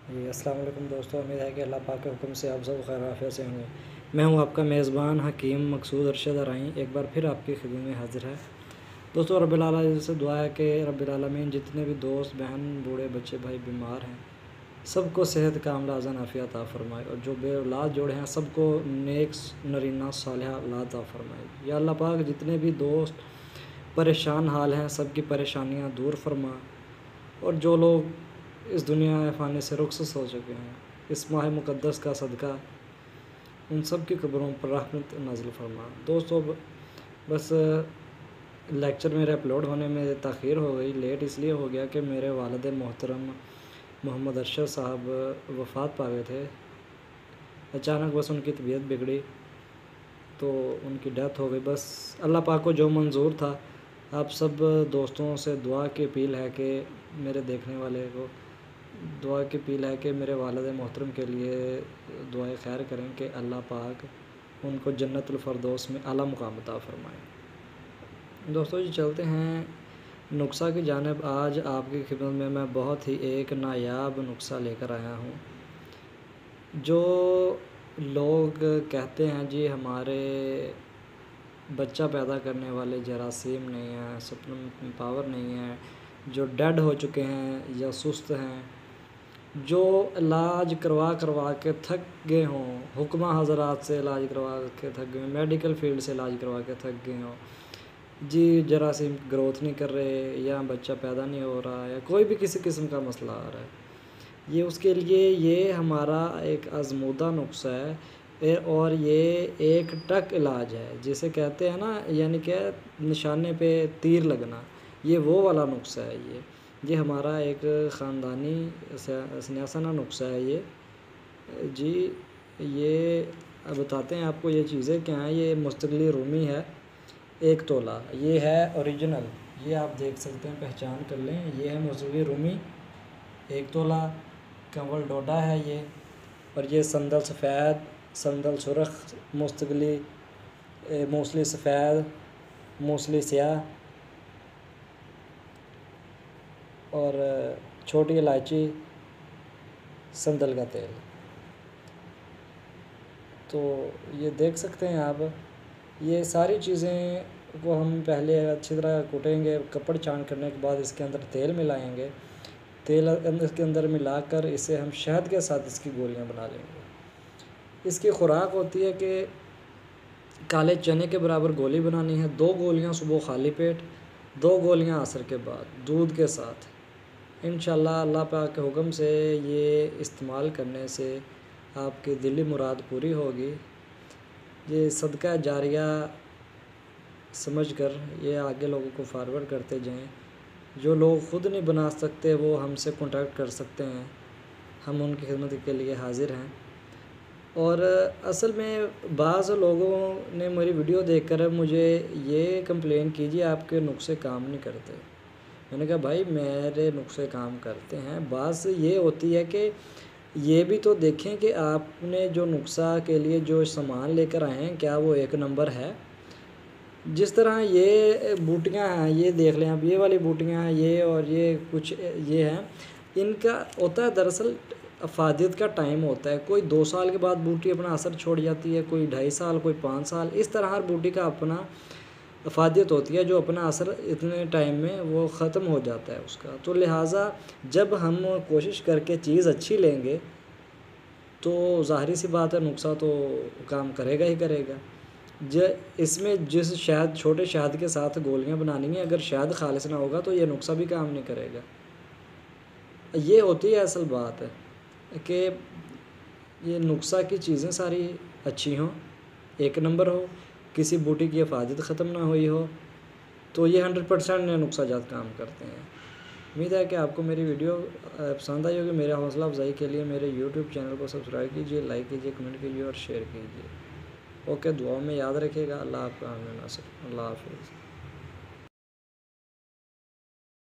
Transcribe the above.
जी अस्सलाम वालेकुम दोस्तों, उम्मीद है कि अल्लाह पाक के हुक्म से आप सब खैर आफियत से होंगे। मैं हूं आपका मेज़बान हकीम मकसूद अरशद अराई, एक बार फिर आपकी खिदमत में हाज़िर है। दोस्तों रब्बिल आलमीन से दुआ है कि रब्बिल आलमीन जितने भी दोस्त बहन बूढ़े बच्चे भाई बीमार हैं सबको सेहत कामिला अज़न आफ़ियत अता फ़रमाए, और जो बे औलाद जोड़े हैं सबको नेक नरीना सालिहा औलाद अता फ़रमाए। या अल्लाह पाक जितने भी दोस्त परेशान हाल हैं सबकी परेशानियां दूर फरमा, और जो लोग इस दुनिया फ़ानी से रुखसत हो चुके हैं इस माह मुक़द्दस का सदका उन सब की कब्रों पर रहमत नाज़िल फरमा। दोस्तों बस लेक्चर मेरे अपलोड होने में ताख़ीर हो गई, लेट इसलिए हो गया कि मेरे वालिद मोहतरम मोहम्मद अरशद साहब वफ़ात पा गए थे। अचानक बस उनकी तबीयत बिगड़ी तो उनकी डेथ हो गई। बस अल्लाह पाक को जो मंज़ूर था। आप सब दोस्तों से दुआ की अपील है कि मेरे देखने वाले को दुआ की अपील है कि मेरे वालिद मोहतरम के लिए दुआए खैर करें कि अल्लाह पाक उनको जन्नतुल फ़िरदौस में आला मुक़ाम अता फ़रमाए। दोस्तों जी चलते हैं नुस्ख़ा की जानिब। आज आपकी खिदमत में मैं बहुत ही एक नायाब नुस्ख़ा लेकर आया हूँ। जो लोग कहते हैं जी हमारे बच्चा पैदा करने वाले जरासीम नहीं हैं, स्पर्म पावर नहीं है, जो डेड हो चुके हैं या सुस्त हैं, जो इलाज करवा करवा के थक गए हों, हुक्मा हज़रात से इलाज करवा के थक गए, मेडिकल फील्ड से इलाज करवा के थक गए हों जी, जरासीम ग्रोथ नहीं कर रहे या बच्चा पैदा नहीं हो रहा या कोई भी किसी किस्म का मसला आ रहा है, ये उसके लिए ये हमारा एक आज़मूदा नुस्ख़ा है और ये एक टक इलाज है जिसे कहते हैं ना, यानी कि निशाने पे तीर लगना, ये वो वाला नुस्ख़ा है। ये हमारा एक ख़ानदानी सन्यासाना नुस्ख़ा है ये जी। ये बताते हैं आपको ये चीज़ें क्या हैं। ये मुस्तक़िल रूमी है 1 तोला, ये है ओरिजिनल, ये आप देख सकते हैं, पहचान कर लें। ये है मुस्तक़िल रूमी 1 तोला, कंवल डोडा है ये, और ये संदल सफ़ेद, संदल सुरख, मुस्तक़िली, मूसली सफ़ेद, मूसली स्याह और छोटी इलायची, संदल का तेल। तो ये देख सकते हैं आप, ये सारी चीज़ें को हम पहले अच्छी तरह कूटेंगे, कपड़ छान करने के बाद इसके अंदर तेल मिलाएंगे, तेल इसके अंदर मिलाकर इसे हम शहद के साथ इसकी गोलियां बना लेंगे। इसकी खुराक होती है कि काले चने के बराबर गोली बनानी है, 2 गोलियां सुबह खाली पेट, 2 गोलियां असर के बाद दूध के साथ। इंशाअल्लाह अल्लाह पाक के हुक्म से ये इस्तेमाल करने से आपकी दिली मुराद पूरी होगी। ये सदका जारिया समझकर ये आगे लोगों को फारवर्ड करते जाएं। जो लोग ख़ुद नहीं बना सकते वो हमसे कांटेक्ट कर सकते हैं, हम उनकी खिदमत के लिए हाज़िर हैं। और असल में बाज़ लोगों ने मेरी वीडियो देखकर मुझे ये कंप्लेन की जी आपके नुस्खे काम नहीं करते। मैंने कहा भाई मेरे नुस्खे काम करते हैं, बात ये होती है कि ये भी तो देखें कि आपने जो नुस्खा के लिए जो सामान लेकर आए हैं क्या वो एक नंबर है। जिस तरह ये बूटियाँ हैं, ये देख लें आप, ये वाली बूटियाँ हैं ये, और ये कुछ ये हैं, इनका होता है दरअसल अफादियत का टाइम होता है। कोई 2 साल के बाद बूटी अपना असर छोड़ जाती है, कोई 2.5 साल, कोई 5 साल, इस तरह हर बूटी का अपना अफादियत होती है जो अपना असर इतने टाइम में वो ख़त्म हो जाता है उसका। तो लिहाजा जब हम कोशिश करके चीज़ अच्छी लेंगे तो ज़ाहिर सी बात है नुस्खा तो काम करेगा ही करेगा। इसमें जिस शहद, छोटे शहद के साथ गोलियां बनानी हैं, अगर शहद खालिस ना होगा तो ये नुस्खा भी काम नहीं करेगा। ये होती है असल बात है कि ये नुस्खा की चीज़ें सारी अच्छी हों, एक नंबर हो, किसी बूटी की अफादियत ख़त्म ना हुई हो, तो ये 100% नुस्खाजात काम करते हैं। उम्मीद है कि आपको मेरी वीडियो पसंद आई होगी। मेरे हौसला अफजाई के लिए मेरे यूट्यूब चैनल को सब्सक्राइब कीजिए, लाइक कीजिए, कमेंट कीजिए और शेयर कीजिए। ओके, दुआओं में याद रखिएगा। अल्लाह आपका आमीन नासिर। अल्लाह हाफ़िज़।